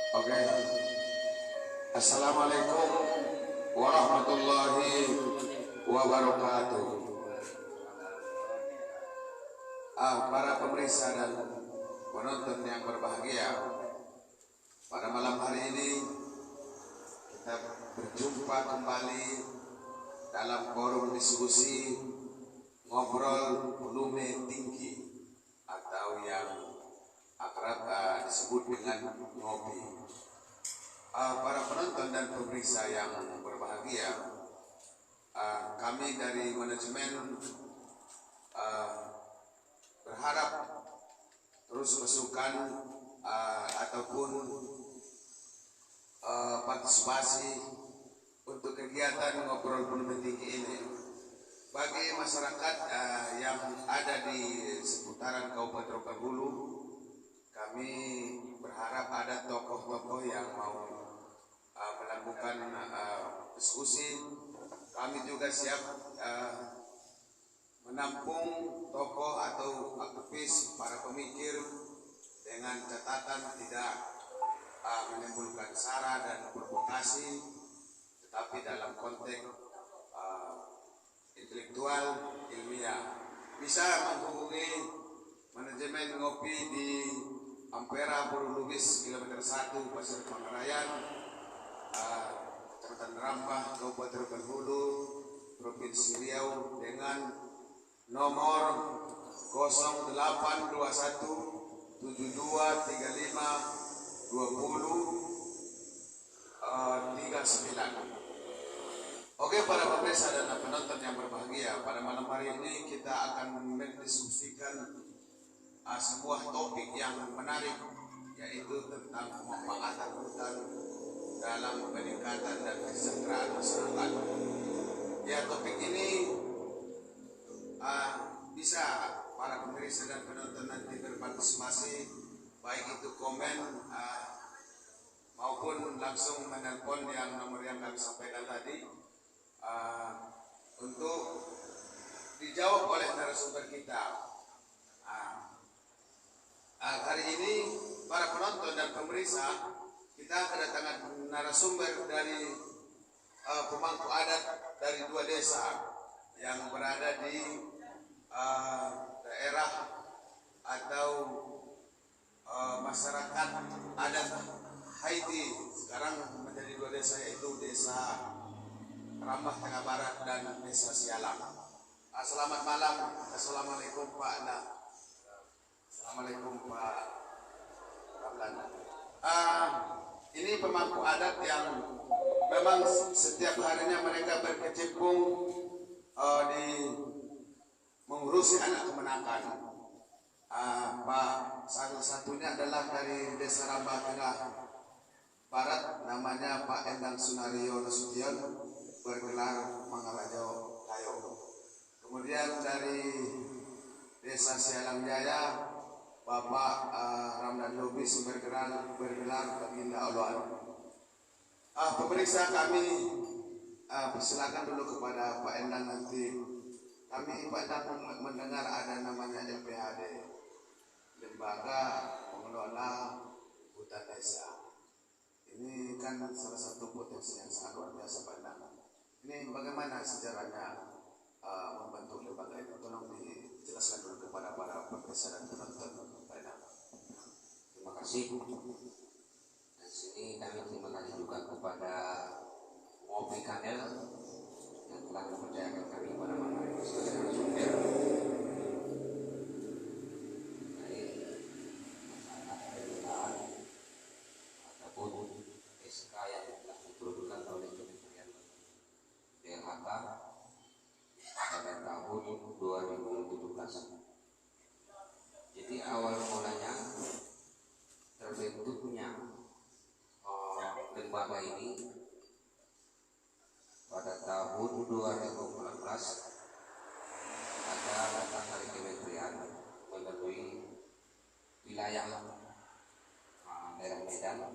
Oke. Assalamualaikum warahmatullahi wabarakatuh. Para pemirsa dan penonton yang berbahagia, pada malam hari ini kita berjumpa kembali dalam forum diskusi ngobrol volume tinggi atau yang akrab disebut dengan ngopi. Para penonton dan pemirsa yang berbahagia, kami dari manajemen berharap terus masukan ataupun partisipasi untuk kegiatan ngobrol volume tinggi ini bagi masyarakat yang ada di seputaran Kabupaten Rokan Hulu. Kami berharap ada tokoh-tokoh yang mau melakukan diskusi. Kami juga siap menampung tokoh atau aktivis para pemikir dengan catatan tidak menimbulkan sara dan provokasi, tetapi dalam konteks intelektual ilmiah. Bisa menghubungi manajemen ngopi di Ampera Puru Lubis kilometer 1 Pasir Pangarayan, Kecamatan Rambah, Kabupaten Rokan Hulu, Provinsi Riau, dengan nomor 0821 7235 20 39. Oke, para pemirsa dan penonton yang berbahagia, pada malam hari ini kita akan mendiskusikan sebuah topik yang menarik, yaitu tentang pemanfaatan hutan dalam peningkatan dan kesejahteraan masyarakat. Ya, topik ini bisa para pemirsa dan penonton nanti berpartisipasi, baik itu komen maupun langsung menelpon yang nomor yang kami sampaikan tadi, untuk dijawab oleh narasumber kita. Hari ini para penonton dan pemirsa, kita kedatangan narasumber dari pemangku adat dari 2 desa yang berada di daerah atau masyarakat adat Haiti. Sekarang menjadi 2 desa, yaitu Desa Rambah Tengah Barat dan Desa Sialang. Selamat malam. Assalamualaikum Pak Anda. Assalamualaikum Pak Ramlan. Ini pemangku adat yang memang setiap harinya mereka berkecimpung di mengurusi anak kemenakan. Pak salah satunya adalah dari Desa Rambah Tengah Barat, namanya Pak Endang Sunario Nasution, bergelar Mangarajo Kayo. Kemudian dari Desa Sialang Jaya, Bapak Ramdan Lubis bergelar Baginda Oloan. Pemeriksa kami persilakan dulu kepada Pak Endang. Nanti kami Pak Endang mendengar ada namanya LPHD, Lembaga Pengelola Hutan Desa. Ini kan salah satu potensi yang sangat luar biasa Pak Endang. Ini bagaimana sejarahnya membentuk lembaga itu? Tolong dijelaskan dulu kepada para pemirsa dan penonton. Terima kasih. Di sini kami terima kasih juga kepada Ngopi Kanel yang telah mempercayakan kami pada malam hari ini sebagai narasumber. Ataupun SK yang telah dikeluarkan oleh Kementerian DLHK pada tahun 2017. Jadi awal mulanya terbentuknya lembaga ini pada tahun 2014 ada datang dari Kementerian melalui wilayah daerah Medan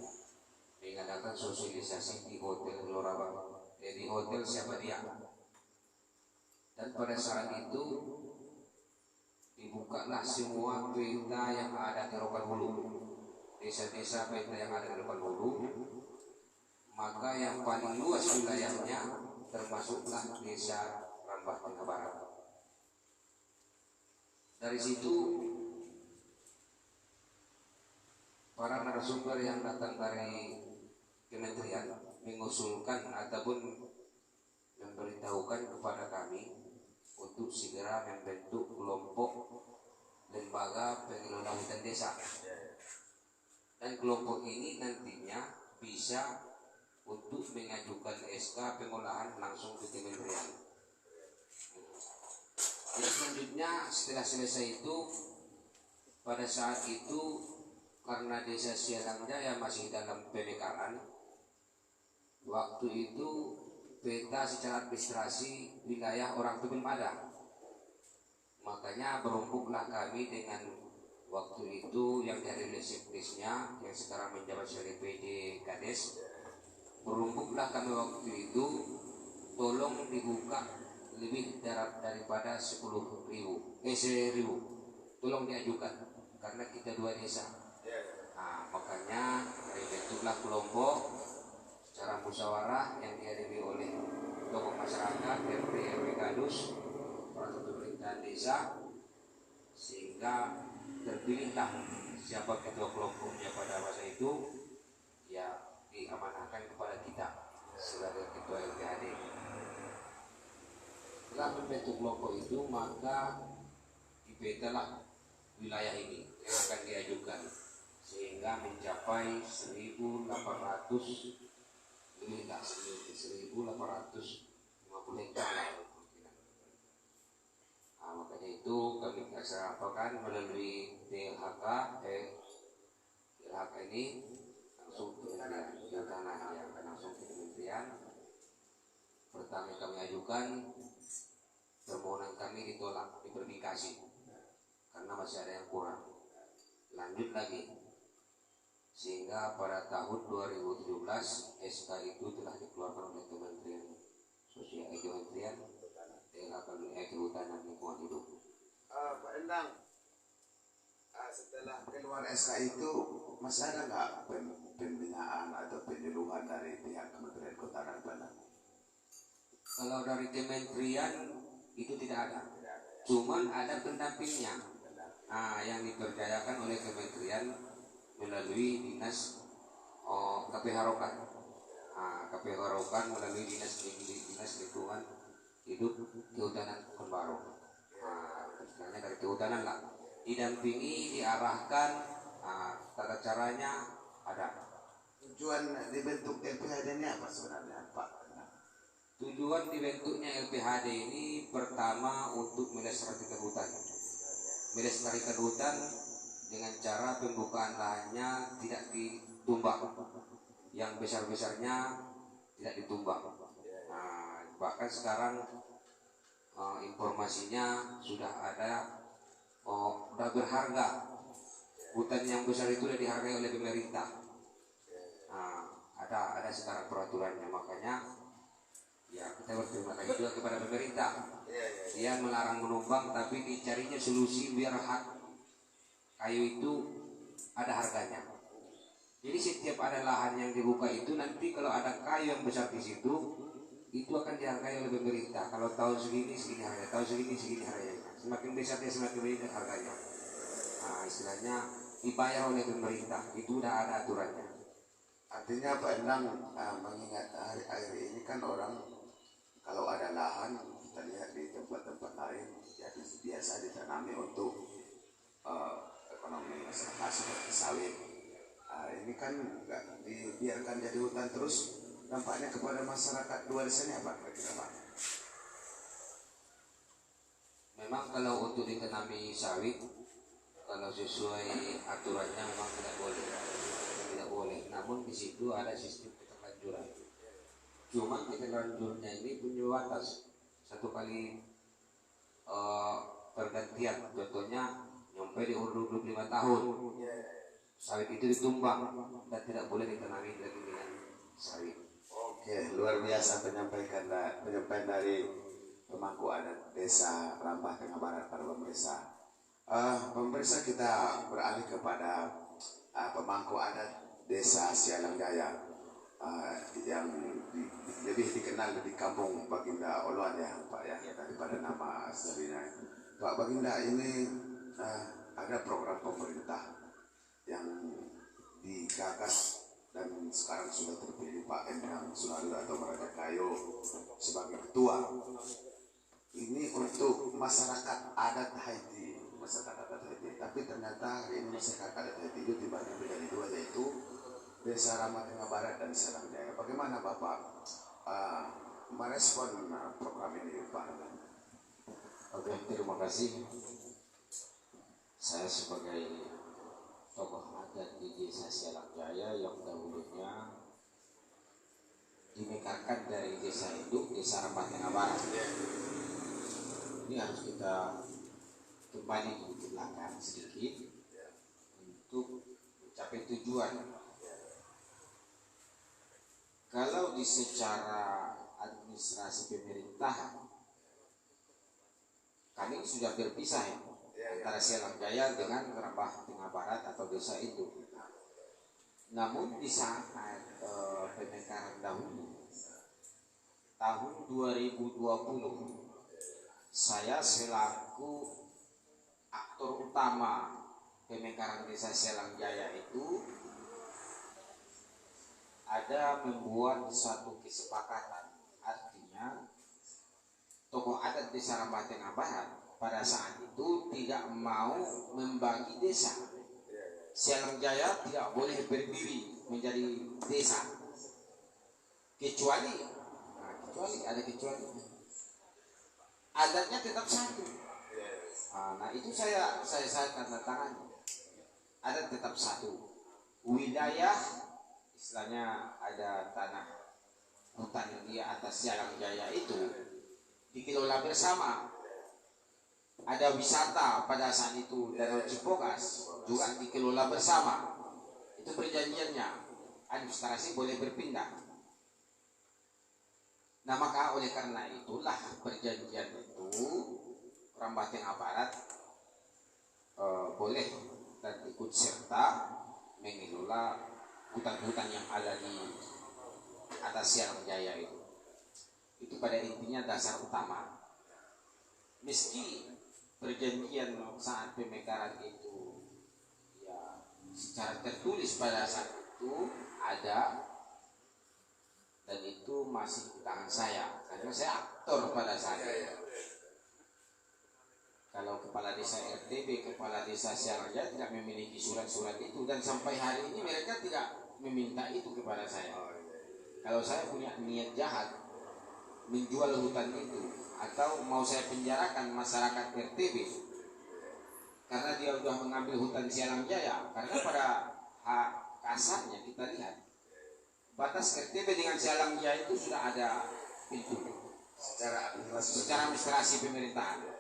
mengadakan sosialisasi di Hotel Gelora Bang, di Hotel Siapa Dia. Dan pada saat itu dibukalah semua berita yang ada di Rokan Hulu, desa-desa Petra yang ada di depan hulu, maka yang paling luas wilayahnya termasuklah desa Rambah Tengah Barat. Dari situ para narasumber yang datang dari kementerian mengusulkan ataupun memberitahukan kepada kami untuk segera membentuk kelompok lembaga pengelola hutan desa, dan kelompok ini nantinya bisa untuk mengajukan SK pengolahan langsung ke kementerian. Yang selanjutnya setelah selesai itu, pada saat itu karena desa Sialang Jaya masih dalam pemekaran, waktu itu peta secara administrasi wilayah orang itu belum ada. Makanya berumpuklah kami dengan waktu itu yang dari Sekdesnya yang sekarang menjabat sebagai PD Kades. Berumpuklah kami waktu itu, tolong dibuka lebih daripada 10.000, tolong diajukan karena kita 2 desa. Nah, makanya dibentuklah kelompok secara musyawarah yang dihadiri oleh tokoh masyarakat, RT, RW Kadus, perangkat pemerintahan desa, sehingga terpilihlah siapa ketua kelompoknya pada masa itu, ya diamanahkan kepada kita sebagai ketua LPHD. Setelah membentuk kelompok itu, maka dipetalah wilayah ini yang akan diajukan sehingga mencapai 1.800 lebih, 1.850 hektar. Nah, makanya itu kami laksanakan melalui DLHK. DLHK ini langsung ke tanah yang langsung ke kementerian. Pertama kami ajukan, permohonan kami ditolak, diverifikasi karena masih ada yang kurang. Lanjut lagi, sehingga pada tahun 2017 SK itu telah dikeluarkan oleh Kementerian Sosial, Kementerian Kehutanan Lingkungan Hidup. Pak Endang, setelah keluar SK itu masih ada nggak pembinaan atau penyuluhan dari pihak Kementerian Kehutanan Padang? Kalau dari kementerian itu tidak ada, cuman ada pendampingnya. Nah, yang dipercayakan oleh kementerian melalui dinas KPH Rokan. KPH Rokan melalui dinas lingkungan hidup kehutanan Pekanbaru. Istilahnya dari kehutanan lah. Didampingi, diarahkan, tata caranya ada. Tujuan dibentuk LPHD ini apa sebenarnya, Pak? Tujuan dibentuknya LPHD ini pertama untuk melestarikan hutan. Melestarikan hutan dengan cara pembukaan lahannya tidak ditumbak, yang besar-besarnya tidak ditumbak. Nah, bahkan sekarang informasinya sudah ada, sudah berharga. Hutan yang besar itu sudah dihargai oleh pemerintah. Nah, ada sekarang peraturannya, makanya ya kita berterima kasih juga kepada pemerintah. Dia melarang menumbang, tapi dicarinya solusi biar hak kayu itu ada harganya. Jadi setiap ada lahan yang dibuka itu, nanti kalau ada kayu yang besar di situ, itu akan dihargai oleh pemerintah. Kalau tahun segini harganya, tahun segini harganya. Semakin besar dia semakin besar harganya. Nah, istilahnya dibayar oleh pemerintah. Itu udah ada aturannya. Artinya Pak Endang mengingat air ini kan orang kalau ada lahan, kita lihat di tempat-tempat lain ya biasa ditanami untuk ekonomi masyarakat seperti sawit. Ini kan nggak dibiarkan jadi hutan terus, dampaknya kepada masyarakat 2 desa ini apa kira-kira, Pak? Memang kalau untuk ditanami sawit, kalau sesuai aturannya memang tidak boleh. Namun di situ ada sistem keterlanjuran. Cuma keterlanjurnya ini punya batas 1 kali pergantian. Contohnya nyampe di umur 25 tahun sawit itu ditumbang dan tidak boleh ditanami lagi dengan sawit. Oke, luar biasa penyampaian dari pemangku adat Desa Rambah Tengah Barat para pemirsa. Pemirsa, kita beralih kepada pemangku pemangku adat Desa Sialang Jaya yang lebih dikenal di kampung Baginda Oloan ya Pak ya, daripada nama aslinya. Pak Baginda, ini ada program pemerintah yang digagas dan sekarang sudah terpilih Pak Endang Sunario atau Meraja Kayo sebagai ketua. Ini untuk masyarakat adat Haiti, tapi ternyata ini masyarakat adat Haiti itu dibagi menjadi dua, yaitu Desa Ramah Tengah Barat dan Sialang Jaya. Bagaimana Bapak merespon program ini Pak? Oke, terima kasih. Saya sebagai tokoh adat di Desa Sialang Jaya yang dahulunya dimekarkan dari Desa Induk, Desa Ramah Tengah Barat. Ini harus kita kembali ke belakang sedikit untuk mencapai tujuan. Kalau di secara administrasi pemerintahan, kami sudah berpisah ya, antara Sialang Jaya dengan Ramah Tengah Barat atau Desa itu. Namun di saat pemekaran dahulu, tahun 2020, saya selaku aktor utama pemekaran Desa Sialang Jaya itu ada membuat suatu kesepakatan, artinya tokoh adat Desa Ramah Tengah Barat pada saat itu tidak mau membagi desa. Sialang Jaya tidak boleh berdiri menjadi desa, kecuali ada kecuali adatnya tetap satu. Nah itu saya tanda tangan, adat tetap satu, wilayah istilahnya ada tanah hutan di atas Sialang Jaya itu dikelola bersama. Ada wisata pada saat itu, Danau Cipokas juga dikelola bersama. Itu perjanjiannya, administrasi boleh berpindah. Nah maka oleh karena itulah perjanjian itu Ramah Tengah Barat boleh dan ikut serta mengelola hutan-hutan yang ada di atas Sialang Jaya itu. Itu pada intinya dasar utama. Meski perjanjian saat pemekaran itu ya secara tertulis pada saat itu ada, dan itu masih di tangan saya karena saya aktor pada saat itu. Kalau kepala desa RTB, kepala desa Sialang Jaya tidak memiliki surat-surat itu, dan sampai hari ini mereka tidak meminta itu kepada saya. Kalau saya punya niat jahat menjual hutan itu atau mau saya penjarakan masyarakat RTB karena dia sudah mengambil hutan Sialang Jaya, karena pada kasarnya kita lihat batas RTB dengan Sialang Jaya itu sudah ada pintu secara administrasi pemerintahan.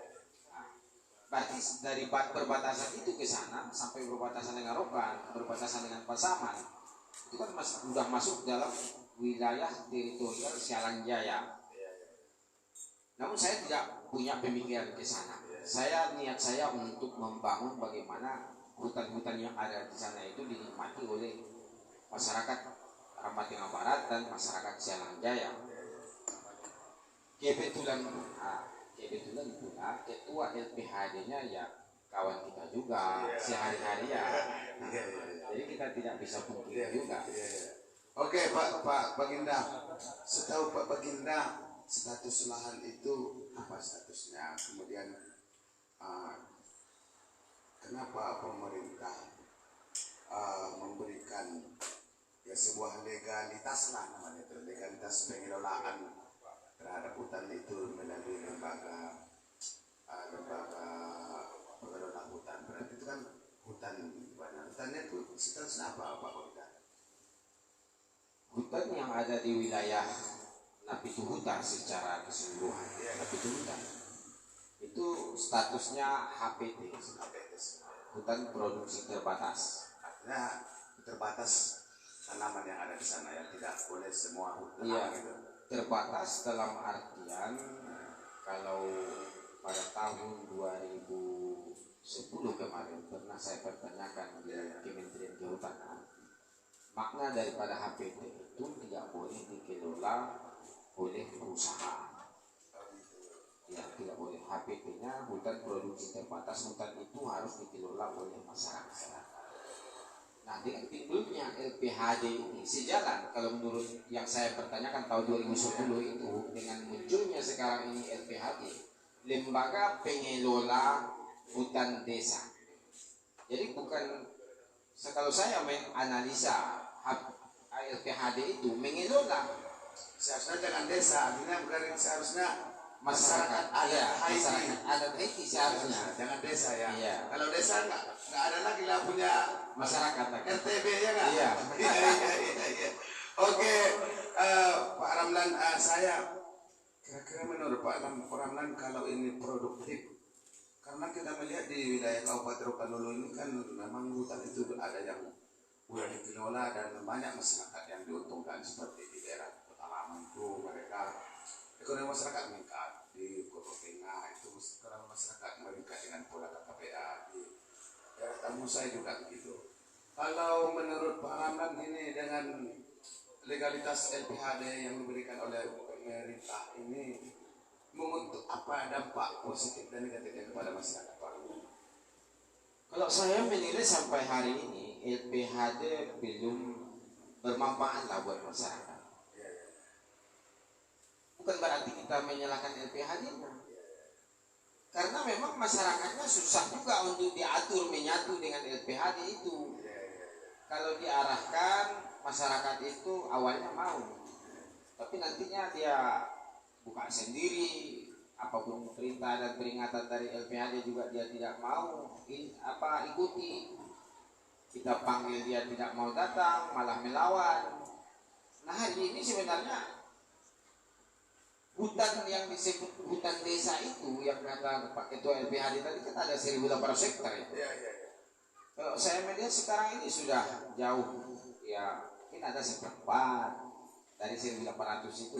Berarti dari perbatasan itu ke sana sampai berbatasan dengan Rokan, berbatasan dengan Pasaman, itu kan sudah masuk dalam wilayah teritorial Sialang Jaya. Namun saya tidak punya pemikiran ke sana. Niat saya untuk membangun bagaimana hutan-hutan yang ada di sana itu dinikmati oleh masyarakat Ramah Tengah Barat dan masyarakat Sialang Jaya. Kebetulan pula ketua LPHD-nya ya kawan kita juga sehari-hari ya. Jadi kita tidak bisa pungkiri juga. Oke Pak Baginda, setahu Pak Baginda status lahan itu apa statusnya? Kemudian kenapa pemerintah memberikan ya sebuah legalitas lah namanya itu, legalitas pengelolaan terhadap hutan itu melalui lembaga pengelola hutan. Berarti itu kan hutannya itu statusnya apa Pak Baginda? Hutan yang ada di wilayah Napitu Hutan secara keseluruhan, Napitu Hutan itu statusnya HPT, hutan produksi terbatas. Artinya terbatas tanaman yang ada di sana ya, tidak boleh semua hutan. Iya, gitu. terbatas dalam artian kalau pada tahun 2010 kemarin pernah saya pertanyakan di Kementerian Kehutanan, makna daripada HPT itu tidak boleh dikelola oleh perusahaan. Ya, tidak boleh. HPT-nya hutan produksi terbatas, hutan itu harus dikelola oleh masyarakat. Nah, dengan timbulnya LPHD ini sejalan, kalau menurut yang saya pertanyakan tahun 2010 itu, dengan munculnya sekarang ini LPHD, lembaga pengelola hutan desa. Jadi bukan, kalau saya menganalisa LPHD itu mengelola, seharusnya jangan desa, artinya bukan seharusnya masyarakat ya, adat masyarakat adat Haiti seharusnya. jangan desa ya. Iya. Kalau desa nggak ada lagi lah punya Masyarakat RTB ya nggak? Iya. Iya. Oke, Pak Ramlan, saya kira-kira menurut Pak Ramlan kalau ini produktif, karena kita melihat di wilayah Kabupaten Rokan-Hulu ini kan memang hutan itu ada yang sudah dikelola dan banyak masyarakat yang diuntungkan, seperti di daerah pedalaman itu mereka ekonomi masyarakat meningkat, di Kota Tengah itu sekarang masyarakat meningkat dengan pola KKPA, di daerah Tambusai juga begitu. Kalau menurut Pak Ramlan ini dengan legalitas LPHD yang diberikan oleh pemerintah ini membentuk apa dampak positif dan negatifnya kepada masyarakat, Pak? Kalau saya menilai sampai hari ini LPHD belum bermanfaat lah buat masyarakat. Bukan berarti kita menyalahkan LPHD-nya, karena memang masyarakatnya susah juga untuk diatur menyatu dengan LPHD itu. Kalau diarahkan masyarakat itu awalnya mau, tapi nantinya dia buka sendiri, apapun perintah dan peringatan dari LPHD juga dia tidak mau ikuti. Kita panggil dia tidak mau datang, malah melawan. Nah, hari ini sebenarnya hutan yang disebut hutan desa itu yang kata Pak Ketua LPHD tadi kan ada 1.800 hektar itu. Kalau saya melihat sekarang ini sudah jauh, ya mungkin ada seperempat dari 1.800 itu,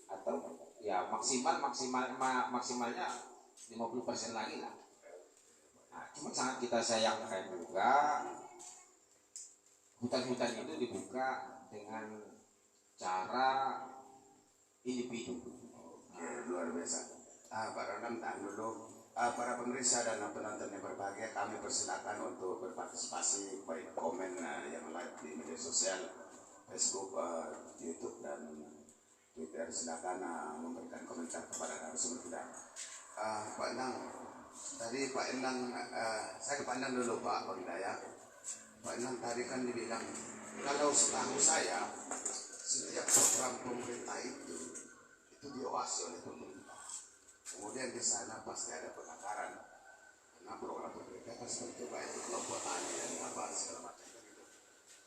atau ya maksimalnya 50% lagi lah. Nah, cuma sangat kita sayangkan juga hutan-hutan itu dibuka dengan cara individu. Luar biasa. Pak Ramlan, tahan dulu. Para pemirsa dan penonton yang berbahagia, kami persilakan untuk berpartisipasi, baik komen yang live di media sosial, Facebook, YouTube dan Twitter. Silakan memberikan komentar kepada narasumber kita. Pak Endang, tadi Pak Endang, saya ke Pak Endang dulu, Pak Hidayat. Pak Endang tadi kan dibilang kalau setahu saya setiap program pemerintah itu diawasi oleh pemerintah. Kemudian di sana pasti ada penangkaran. Karena program pemerintah kan seperti baik kelompok tani dan apa segala macam gitu.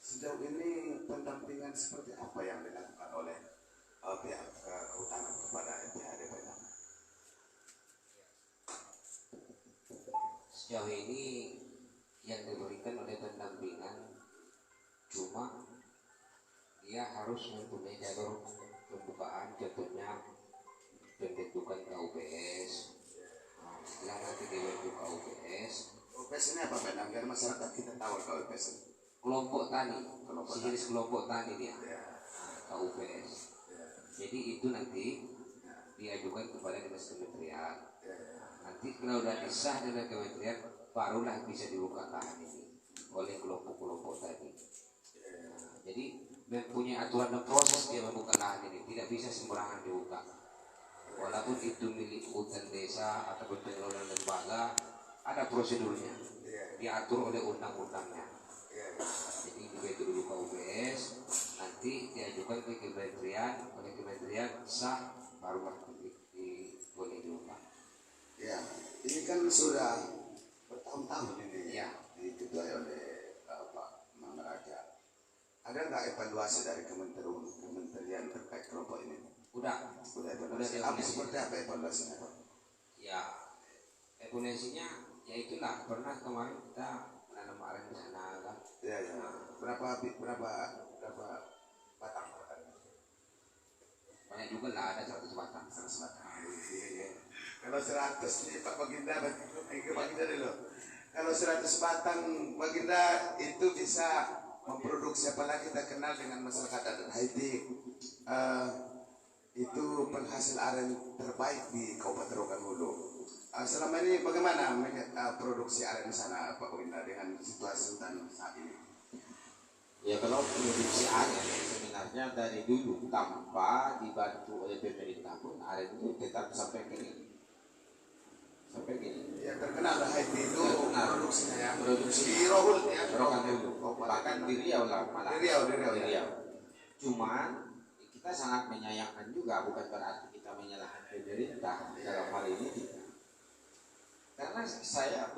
Sejauh ini pendampingan seperti apa yang dilakukan oleh pihak kehutanan kepada LPHD Pak? Sejauh ini yang diberikan oleh pendampingan cuma dia harus mempunyai jalur pembukaan, contohnya pembentukan KUPS. Setelah nanti dibentuk KUPS ini apa Pak? Biar masyarakat kita tahu KUPS ini. Kelompok tani, sejenis kelompok tani dia, KUPS. Jadi itu nanti diajukan kepada dinas kementerian. Nanti kalau sudah disah dengan kementerian, barulah bisa dibuka lahan ini oleh kelompok-kelompok tadi. Jadi mempunyai aturan dan proses dia membuka lahan ini, tidak bisa sembarangan dibuka. Walaupun itu milik hutan desa atau pengelolaan lembaga, ada prosedurnya, diatur oleh undang-undangnya. Jadi begitu dulu KUPS, nanti diajukan ke kementerian, oleh kementerian sah, barulah boleh dibuka. Ya, ini kan sudah bertahun-tahun ini ya diketuai oleh Pak Mangaraja. Ada nggak evaluasi dari kementerian terkait kelompok ini? Udah evaluasi. Apa seperti apa evaluasinya, Pak? Ya, evaluasinya ya itulah, pernah kemarin kita menanam aren di sana kan. Ya. Berapa batang? Banyak juga lah, ada 100 batang. 100 batang. Kalau 100 nih Pak Baginda dulu. Kalau 100 batang Baginda itu bisa memproduksi, apalagi kita kenal dengan masyarakat adat Haiti. Itu penghasil aren terbaik di Kabupaten Rokan Hulu. Selama ini bagaimana produksi aren di sana, Pak Winda, dengan situasi hutan saat ini? Ya, kalau produksi aren sebenarnya dari dulu tanpa dibantu oleh pemerintah pun aren itu tetap sampai kini. Sampai gini. Ya, terkenal Haiti itu produksinya ya. Produksi di Rohul ya. Rokan Hulu. Bahkan di Riau lah malah. Di Riau. Ya. Cuman kita sangat menyayangkan juga, bukan berarti kita menyalahkan pemerintah dalam hal ini tidak. Karena saya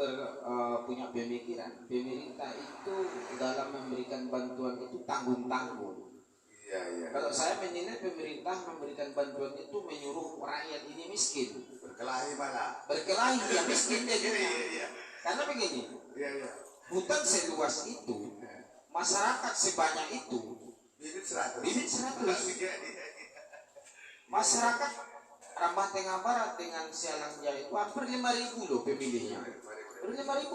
punya pemikiran pemerintah itu dalam memberikan bantuan itu tanggung-tanggung. Iya. Kalau saya menilai pemerintah memberikan bantuan itu menyuruh rakyat ini miskin. Berkelahi malah. Berkelahi ya miskin dia juga. Iya. Karena begini, Iya. hutan seluas itu, masyarakat sebanyak itu, Bibit 100. bibit 100. Iya. Masyarakat Rambah Tengah Barat dengan Sialang Jaya itu hampir 5.000 loh pemilihnya. Hampir 5.000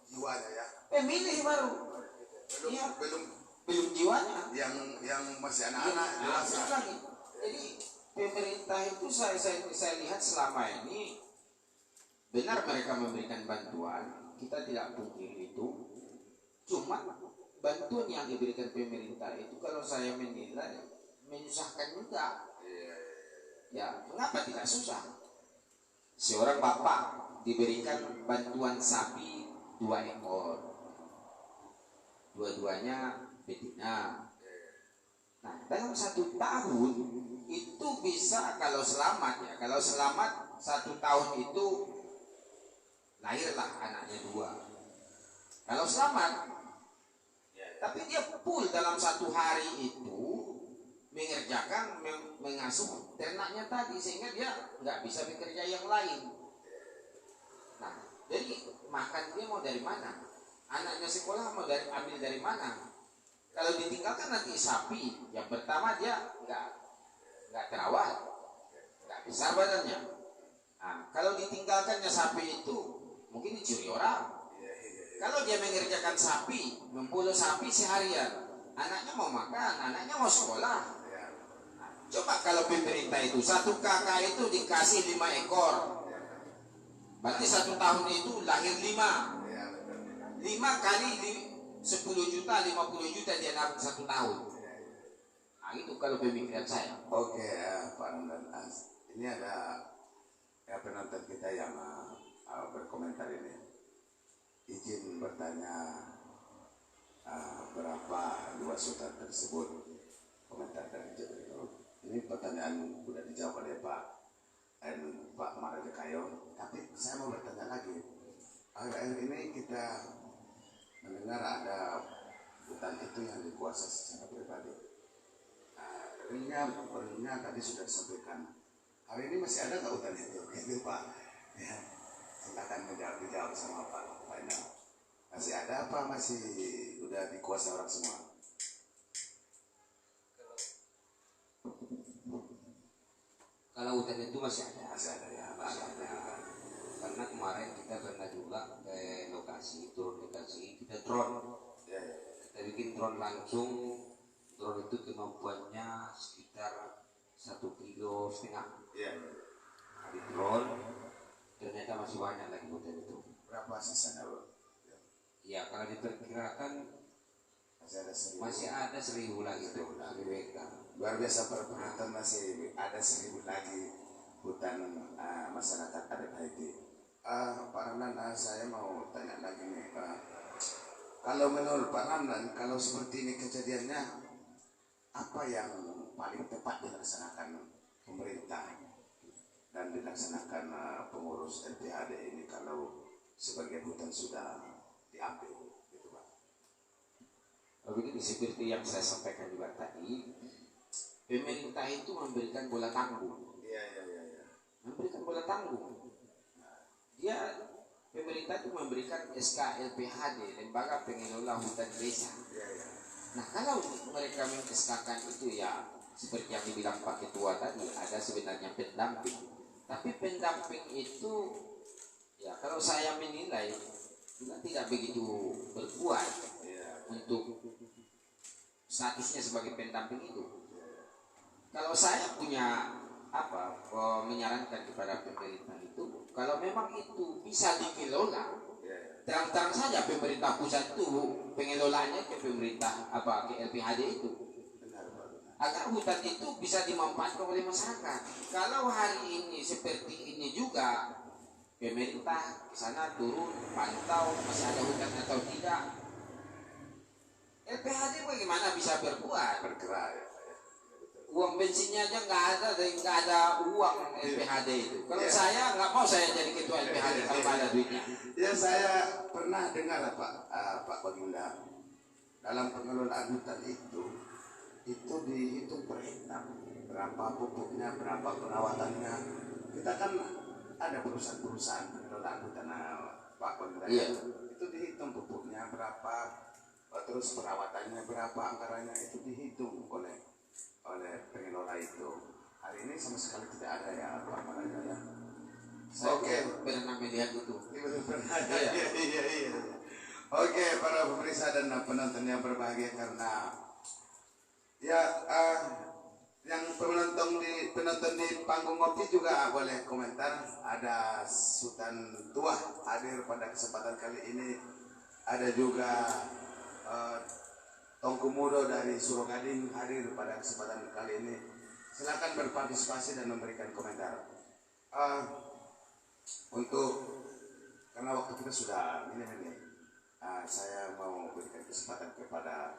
Jiwanya ya. pemilih baru. Iya. Belum jiwanya. Yang masih anak-anak jelas ya. Lagi. Jadi pemerintah itu saya lihat selama ini benar mereka memberikan bantuan, kita tidak pungkiri itu. Cuma bantuan yang diberikan pemerintah itu kalau saya menilai menyusahkan juga. Ya, mengapa tidak susah? Seorang bapak diberikan bantuan sapi 2 ekor, dua-duanya betina. Nah, dalam 1 tahun itu bisa kalau selamat 1 tahun itu lahirlah anaknya 2. Kalau selamat, tapi dia full dalam 1 hari itu mengerjakan mengasuh ternaknya tadi sehingga dia nggak bisa bekerja yang lain. Nah, jadi makan dia mau dari mana? Anaknya sekolah mau ambil dari mana? Kalau ditinggalkan nanti sapi, yang pertama dia nggak terawat, nggak besar badannya. Nah, kalau ditinggalkannya sapi itu mungkin dicuri orang. Kalau dia mengerjakan sapi, membulu sapi seharian, anaknya mau makan, anaknya mau sekolah. Coba kalau pemerintah itu 1 kakak itu dikasih 5 ekor, berarti 1 tahun itu lahir 5. 5 kali 10 juta, 50 juta dia nabung 1 tahun. Nah itu kalau pemikiran saya. Oke, Pak Ramdan, ini ada penonton kita yang berkomentar ini. Izin bertanya berapa luas hutan tersebut? Komentar dari Jawa. Ini pertanyaan sudah dijawab oleh Pak Maraja Kayo. Tapi saya mau bertanya lagi. Akhir-akhir ini kita mendengar ada hutan itu yang dikuasai secara pribadi. Realnya tadi sudah disampaikan. Hari ini masih ada nggak hutan itu? Gitu Pak. Ya, silakan dijawab sama Pak Fainal. Masih ada apa? Masih udah dikuasai orang semua? Kalau hutan itu masih ada. Masih ada ya. Masih ada. Karena kemarin kita pernah juga ke turun lokasi, kita drone. Ya. Kita bikin drone langsung. Drone itu kemampuannya sekitar 1,5 kilo. Ya. Di drone ternyata masih banyak lagi hutan itu. Berapa sisanya bro? Ya kalau diperkirakan masih ada 1.000. masih ada 1.000 lagi tuh, 1.000 hektar. Luar biasa para penonton, masih ada 1.000 lagi hutan masyarakat adat Haiti. Pak Ramdan, saya mau tanya lagi nih. Kalau menurut Pak Ramdan, kalau seperti ini kejadiannya, apa yang paling tepat dilaksanakan pemerintah dan dilaksanakan pengurus LPHD ini kalau sebagian hutan sudah diambil, gitu Pak? Begini seperti yang saya sampaikan juga tadi, pemerintah itu memberikan bola tanggung. Iya. Memberikan bola tanggung. Pemerintah itu memberikan SK LPHD, Lembaga Pengelola Hutan Desa. Iya. Nah kalau mereka mengeskakan itu ya seperti yang dibilang Pak Ketua tadi, ada sebenarnya pendamping. Tapi pendamping itu ya kalau saya menilai juga tidak begitu berkuat untuk statusnya sebagai pendamping itu. Kalau saya punya menyarankan kepada pemerintah itu, kalau memang itu bisa dikelola, terang-terang saja pemerintah pusat itu pengelolaannya ke pemerintah ke LPHD itu, agar hutan itu bisa dimanfaatkan oleh masyarakat. Kalau hari ini seperti ini juga, pemerintah ke sana turun pantau masih ada hutan atau tidak, LPHD bagaimana bisa bergerak ya? Uang bensinnya aja nggak ada uang LPHD itu. Kalau saya nggak mau saya jadi ketua LPHD kalau nggak ada duitnya. Ya, saya pernah dengar Pak Baginda, dalam pengelolaan hutan itu dihitung per hektar, berapa pupuknya, berapa perawatannya. Kita kan ada perusahaan pengelolaan hutan, Pak Baginda. Iya. Itu dihitung pupuknya berapa, terus perawatannya berapa, anggarannya itu dihitung oleh pengelola itu. Hari ini sama sekali tidak ada ya Pak Baginda ya. Oke, pernah melihat itu. Iya. Oke, para pemirsa dan penonton yang berbahagia, karena yang penonton di panggung ngopi juga boleh komentar. Ada Sultan Tua hadir pada kesempatan kali ini. Ada juga Tongku Mudo dari Surogading hadir pada kesempatan kali ini. Silakan berpartisipasi dan memberikan komentar. Karena waktu kita sudah ini, saya mau berikan kesempatan kepada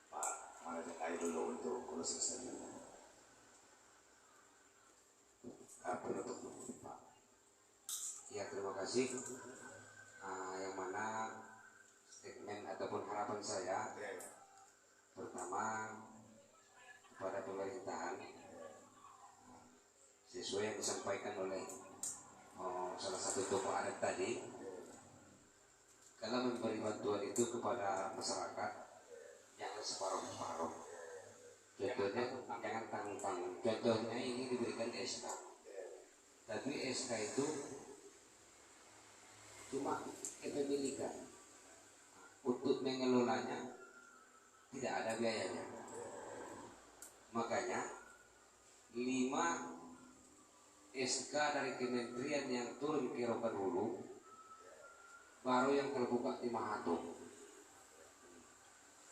Pak Manajer Air dulu untuk closing statement. Penutup Pak. Ya, terima kasih. Yang mana statement ataupun harapan saya, pertama kepada pemerintahan, sesuai yang disampaikan oleh salah satu tokoh adat tadi, kalau memberi bantuan itu kepada masyarakat jangan separuh-separuh. Contohnya jangan tanggung-tanggung. Contohnya ini diberikan SK, tapi SK itu cuma kepemilikan, untuk mengelolanya tidak ada biayanya. Makanya 5 SK dari kementerian yang turun ke Rokan Hulu baru yang terbuka di Mahato.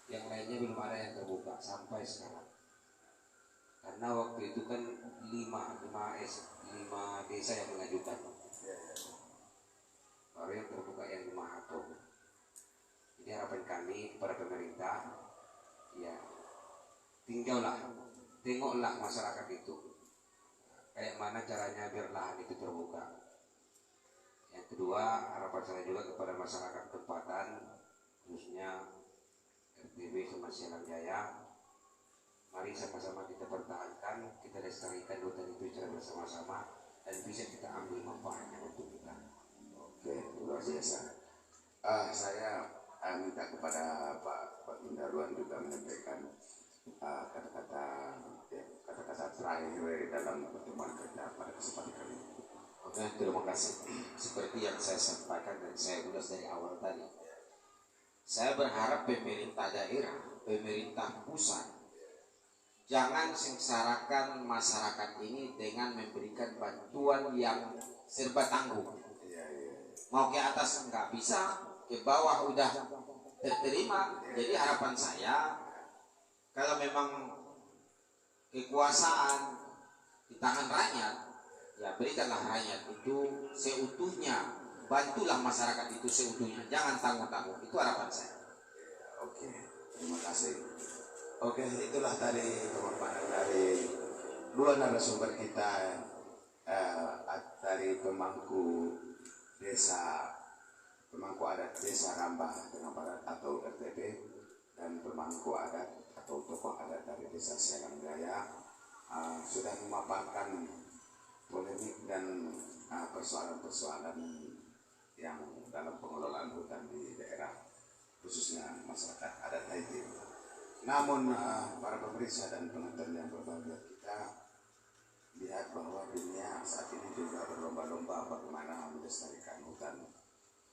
Yang lainnya belum ada yang terbuka sampai sekarang. Karena waktu itu kan 5 desa yang mengajukan. Baru yang terbuka yang di Mahato. Jadi harapan kami kepada pemerintah, ya tengoklah masyarakat itu, kayak mana caranya biar lahan itu terbuka. Yang kedua, harapan saya juga kepada masyarakat tempatan, khususnya RTB sama Sialang Jaya, mari sama-sama kita pertahankan, kita lestarikan hutan itu secara bersama-sama dan bisa kita ambil manfaatnya untuk kita. Oke, luar biasa. Saya minta kepada Pak Indarwan juga menyampaikan kata-kata terakhir dalam pertemuan kita pada kesempatan kali ini. Oke, terima kasih. Seperti yang saya sampaikan dan saya ulas dari awal tadi, saya berharap pemerintah daerah, pemerintah pusat jangan sengsarakan masyarakat ini dengan memberikan bantuan yang serba tanggung. Mau ke atas nggak bisa, ke bawah udah terterima. Jadi harapan saya, kalau memang kekuasaan di tangan rakyat, ya berikanlah rakyat itu seutuhnya, bantulah masyarakat itu seutuhnya, jangan tanggung-tanggung. Itu harapan saya. Oke, terima kasih. Oke, itulah tadi pemaparan dari dua narasumber kita, dari pemangku adat desa Rambah Tengah Barat atau RTP, dan pemangku adat atau tokoh adat dari desa Sialang Jaya, sudah memaparkan polemik dan persoalan-persoalan yang dalam pengelolaan hutan di daerah, khususnya masyarakat adat Haiti. Namun para pemirsa dan penonton yang berbahagia, kita lihat bahwa dunia saat ini juga berlomba-lomba bagaimana melestarikan hutan,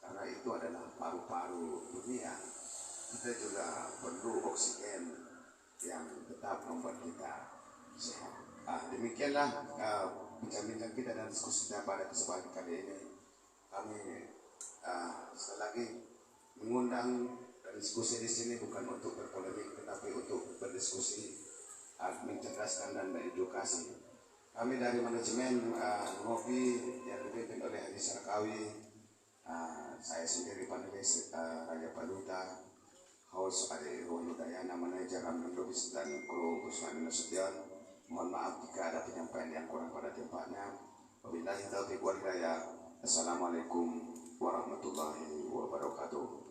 karena itu adalah paru-paru dunia. kita juga perlu oksigen yang tetap membuat kita sehat. Demikianlah bincang-bincang kita dan diskusi kita pada kesempatan kali ini. Kami sekali lagi mengundang dan diskusi di sini bukan untuk berpolemik, tetapi untuk berdiskusi, mencerdaskan dan mengedukasi. Kami dari manajemen Ngopi yang dipimpin oleh Haji Sarkawi, saya sendiri panelis Raja Paduta, host Ade Dayana, manajer Amin Lubis dan kru Gusman Nasution. Mohon maaf jika ada penyampaian yang kurang pada tempatnya. Wabillahi taufiq wal hidayah. Assalamualaikum warahmatullahi wabarakatuh.